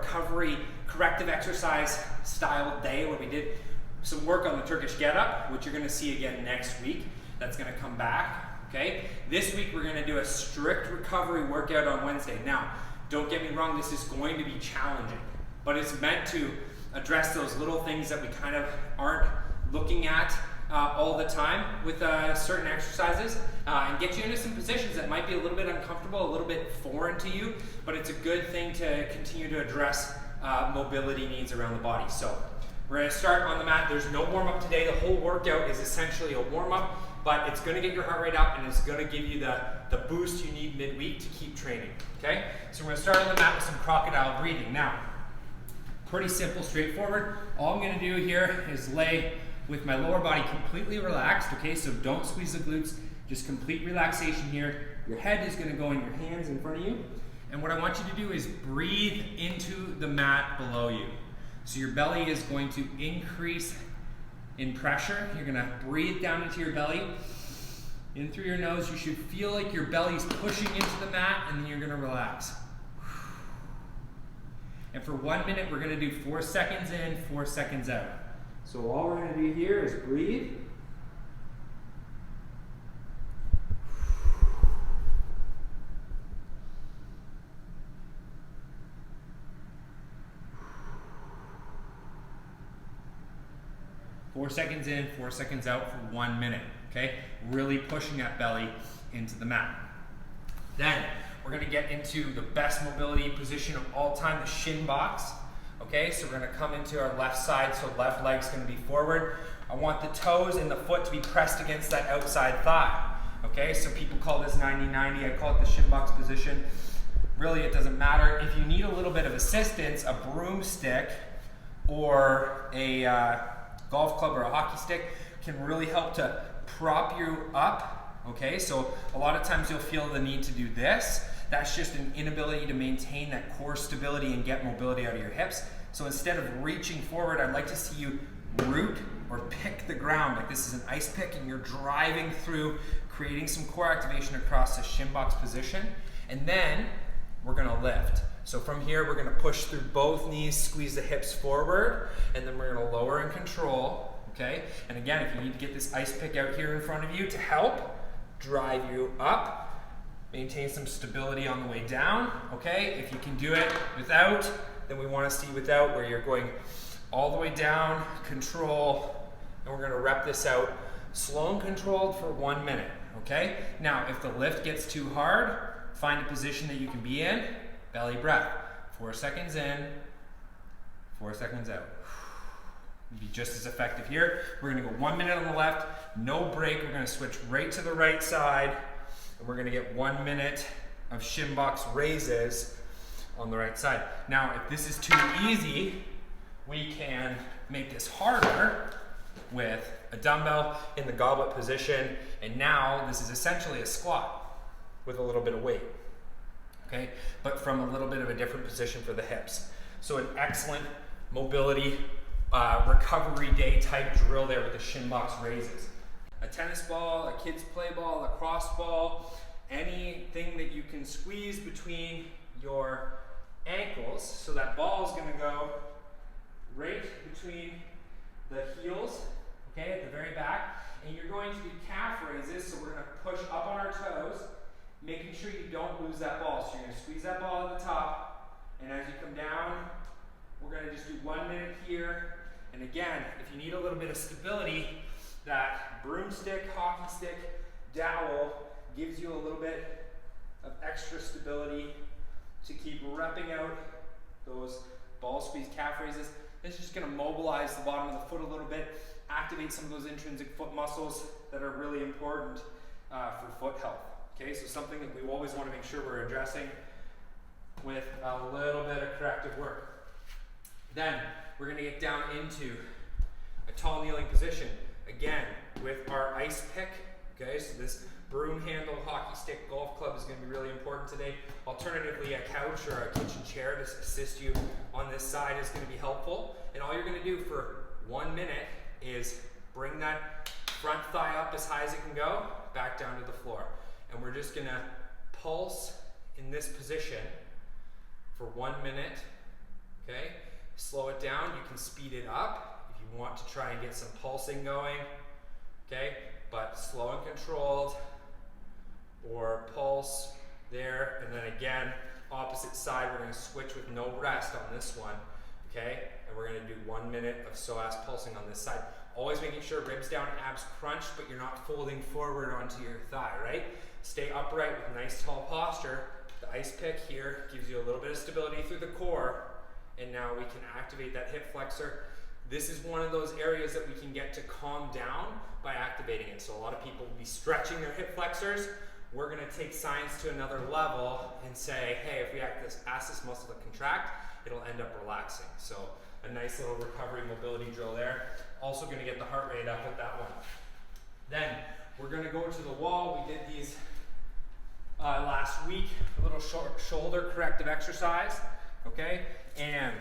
recovery corrective exercise style day where we did some work on the Turkish get-up, which you're gonna see again next week. That's gonna come back, okay? This week we're gonna do a strict recovery workout on Wednesday. Now, don't get me wrong, this is going to be challenging, but it's meant to address those little things that we kind of aren't looking at all the time with certain exercises and get you into some positions that might be a little bit uncomfortable, a little bit foreign to you, but it's a good thing to continue to address mobility needs around the body. So we're going to start on the mat. There's no warm-up today. The whole workout is essentially a warm-up, but it's going to get your heart rate up and it's going to give you the boost you need midweek to keep training, okay? So we're going to start on the mat with some crocodile breathing. Now, pretty simple, straightforward. All I'm going to do here is lay with my lower body completely relaxed, okay? So don't squeeze the glutes, just complete relaxation here. Your head is gonna go in your hands in front of you. And what I want you to do is breathe into the mat below you. So your belly is going to increase in pressure. You're gonna breathe down into your belly. In through your nose, you should feel like your belly's pushing into the mat, and then you're gonna relax. And for 1 minute, we're gonna do 4 seconds in, 4 seconds out. So all we're going to do here is breathe. Four seconds in, 4 seconds out for 1 minute, okay? Really pushing that belly into the mat. Then we're going to get into the best mobility position of all time, the shin box. Okay, so we're going to come into our left side, so left leg's going to be forward. I want the toes and the foot to be pressed against that outside thigh. Okay, so people call this 90-90, I call it the shin box position. Really, it doesn't matter. If you need a little bit of assistance, a broomstick or a golf club or a hockey stick can really help to prop you up. Okay, so a lot of times you'll feel the need to do this. That's just an inability to maintain that core stability and get mobility out of your hips. So instead of reaching forward, I'd like to see you root or pick the ground. Like this is an ice pick and you're driving through, creating some core activation across the shin box position. And then we're gonna lift. So from here, we're gonna push through both knees, squeeze the hips forward, and then we're gonna lower and control, okay? And again, if you need to get this ice pick out here in front of you to help drive you up, maintain some stability on the way down, okay? If you can do it without, then we want to see without, where you're going all the way down, control, and we're going to rep this out slow and controlled for 1 minute, okay? Now, if the lift gets too hard, find a position that you can be in, belly breath. 4 seconds in, 4 seconds out. Be just as effective here. We're going to go 1 minute on the left, no break. We're going to switch right to the right side. And we're going to get 1 minute of shin box raises on the right side. Now, if this is too easy, we can make this harder with a dumbbell in the goblet position. And now this is essentially a squat with a little bit of weight, okay? But from a little bit of a different position for the hips. So an excellent mobility recovery day type drill there with the shin box raises. A tennis ball, a kid's play ball, a lacrosse ball, anything that you can squeeze between your ankles. So that ball is going to go right between the heels, okay, at the very back. And you're going to do calf raises, so we're going to push up on our toes, making sure you don't lose that ball. So you're going to squeeze that ball at the top, and as you come down, we're going to just do 1 minute here. And again, if you need a little bit of stability, that broomstick, hockey stick, dowel gives you a little bit of extra stability to keep repping out those ball squeeze calf raises. This is just going to mobilize the bottom of the foot a little bit, activate some of those intrinsic foot muscles that are really important for foot health. Okay, so something that we always want to make sure we're addressing with a little bit of corrective work. Then we're going to get down into a tall kneeling position. Again, with our ice pick, okay, so this broom handle, hockey stick, golf club is going to be really important today. Alternatively, a couch or a kitchen chair to assist you on this side is going to be helpful. And all you're going to do for 1 minute is bring that front thigh up as high as it can go, back down to the floor. And we're just going to pulse in this position for 1 minute Okay, slow it down, you can speed it up if you want to try and get some pulsing going. Okay, but slow and controlled, or pulse there, and then again, opposite side, we're going to switch with no rest on this one. Okay, and we're going to do 1 minute of psoas pulsing on this side. Always making sure ribs down, abs crunch, but you're not folding forward onto your thigh, right? Stay upright with nice tall posture. The ice pick here gives you a little bit of stability through the core, and now we can activate that hip flexor. This is one of those areas that we can get to calm down by activating it. So a lot of people will be stretching their hip flexors. We're going to take science to another level and say, hey, if we ask this muscle to contract, it'll end up relaxing. So a nice little recovery mobility drill there. Also going to get the heart rate up with that one. Then we're going to go to the wall. We did these last week, a little shoulder corrective exercise, okay? And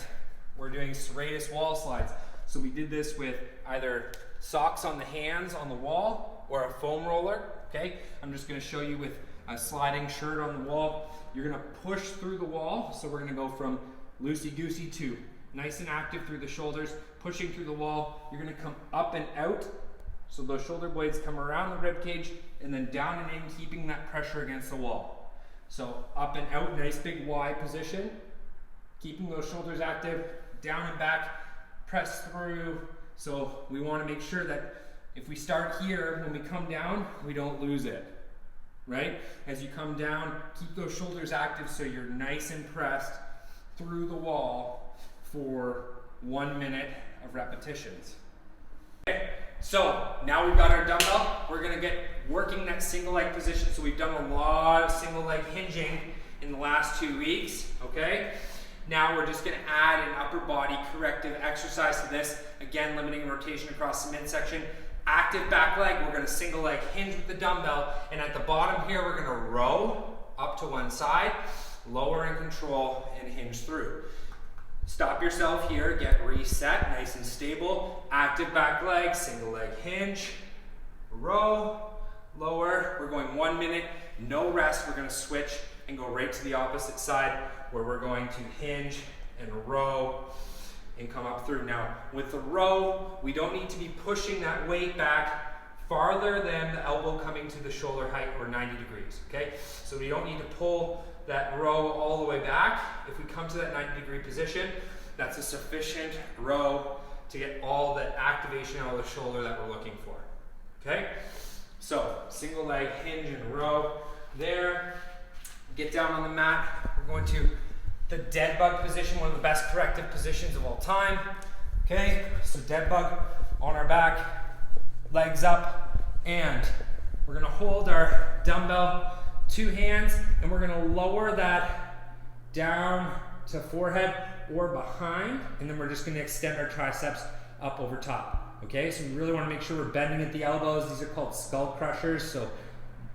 we're doing serratus wall slides. So we did this with either socks on the hands on the wall or a foam roller, okay? I'm just going to show you with a sliding shirt on the wall. You're going to push through the wall. So we're going to go from loosey-goosey to nice and active through the shoulders, pushing through the wall. You're going to come up and out. So those shoulder blades come around the rib cage and then down and in, keeping that pressure against the wall. So up and out, nice big Y position, keeping those shoulders active, down and back, press through. So we want to make sure that if we start here, when we come down, we don't lose it, right? As you come down, keep those shoulders active so you're nice and pressed through the wall for 1 minute of repetitions. Okay, so now we've got our dumbbell. We're going to get working that single leg position. So we've done a lot of single leg hinging in the last 2 weeks, okay? Now we're just going to add an upper body corrective exercise to this. Again, limiting rotation across the midsection. Active back leg, we're going to single leg hinge with the dumbbell. And at the bottom here, we're going to row up to one side, lower and control, and hinge through. Stop yourself here, get reset, nice and stable. Active back leg, single leg hinge, row, lower. We're going 1 minute, no rest. We're going to switch and go right to the opposite side where we're going to hinge and row and come up through. Now, with the row, we don't need to be pushing that weight back farther than the elbow coming to the shoulder height or 90 degrees, okay? So we don't need to pull that row all the way back. If we come to that 90-degree position, that's a sufficient row to get all the activation out of the shoulder that we're looking for, okay? So single leg hinge and row there. Get down on the mat. We're going to the dead bug position, one of the best corrective positions of all time, okay? So dead bug on our back, legs up, and we're gonna hold our dumbbell, 2 hands, and we're gonna lower that down to forehead or behind, and then we're just gonna extend our triceps up over top, okay? So we really wanna make sure we're bending at the elbows. These are called skull crushers, so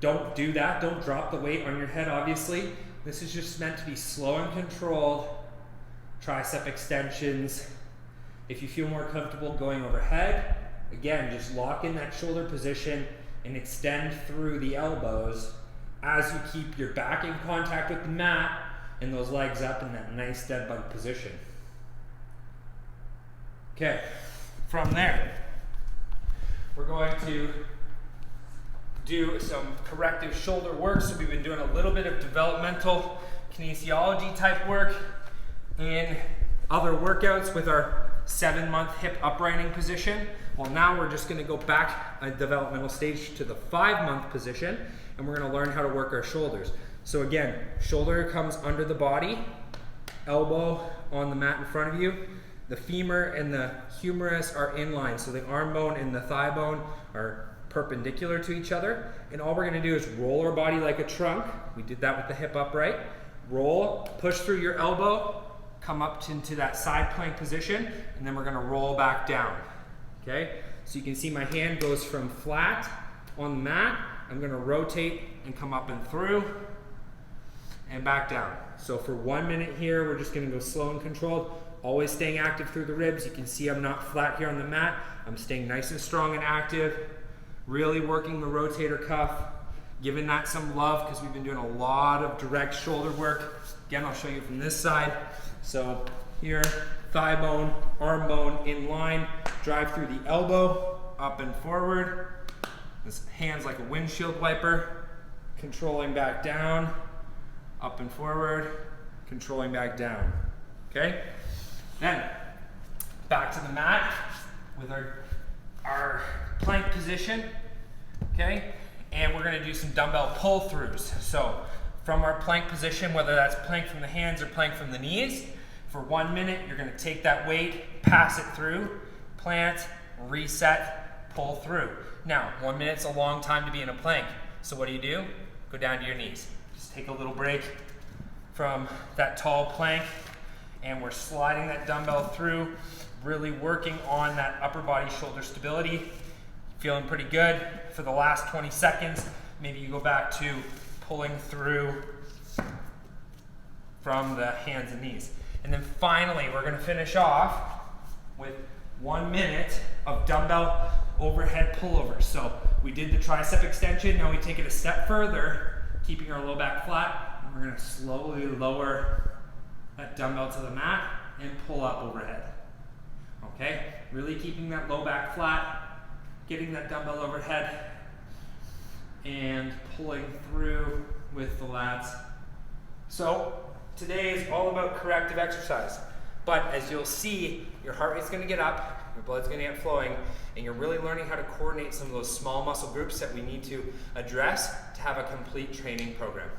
don't do that. Don't drop the weight on your head, obviously. This is just meant to be slow and controlled. Tricep extensions. If you feel more comfortable going overhead, again, just lock in that shoulder position and extend through the elbows as you keep your back in contact with the mat and those legs up in that nice dead bug position. Okay, from there, we're going to do some corrective shoulder work. So we've been doing a little bit of developmental kinesiology type work in other workouts with our 7-month hip uprighting position. Well, now we're just going to go back a developmental stage to the 5-month position, and we're going to learn how to work our shoulders. So again, shoulder comes under the body, elbow on the mat in front of you. The femur and the humerus are in line, so the arm bone and the thigh bone are perpendicular to each other, and all we're going to do is roll our body like a trunk. We did that with the hip upright. Roll, push through your elbow, come up into that side plank position, and then we're going to roll back down. Okay, so you can see my hand goes from flat on the mat. I'm going to rotate and come up and through and back down. So for 1 minute here, we're just going to go slow and controlled, always staying active through the ribs. You can see I'm not flat here on the mat. I'm staying nice and strong and active, really working the rotator cuff, giving that some love because we've been doing a lot of direct shoulder work. Again, I'll show you from this side. So here, thigh bone, arm bone in line, drive through the elbow, up and forward. This hand's like a windshield wiper, controlling back down, up and forward, controlling back down, okay? Then, back to the mat with our plank position, okay? And we're gonna do some dumbbell pull-throughs. So, from our plank position, whether that's plank from the hands or plank from the knees, for 1 minute, you're gonna take that weight, pass it through, plant, reset, pull through. Now, 1 minute's a long time to be in a plank. So what do? Go down to your knees. Just take a little break from that tall plank, and we're sliding that dumbbell through, really working on that upper body shoulder stability. Feeling pretty good. For the last 20 seconds, maybe you go back to pulling through from the hands and knees. And then finally, we're gonna finish off with 1 minute of dumbbell overhead pullovers. So we did the tricep extension, now we take it a step further, keeping our low back flat, and we're gonna slowly lower that dumbbell to the mat and pull up overhead. Okay, really keeping that low back flat, getting that dumbbell overhead, and pulling through with the lats. So today is all about corrective exercise. But as you'll see, your heart rate's gonna get up, your blood's gonna get flowing, and you're really learning how to coordinate some of those small muscle groups that we need to address to have a complete training program.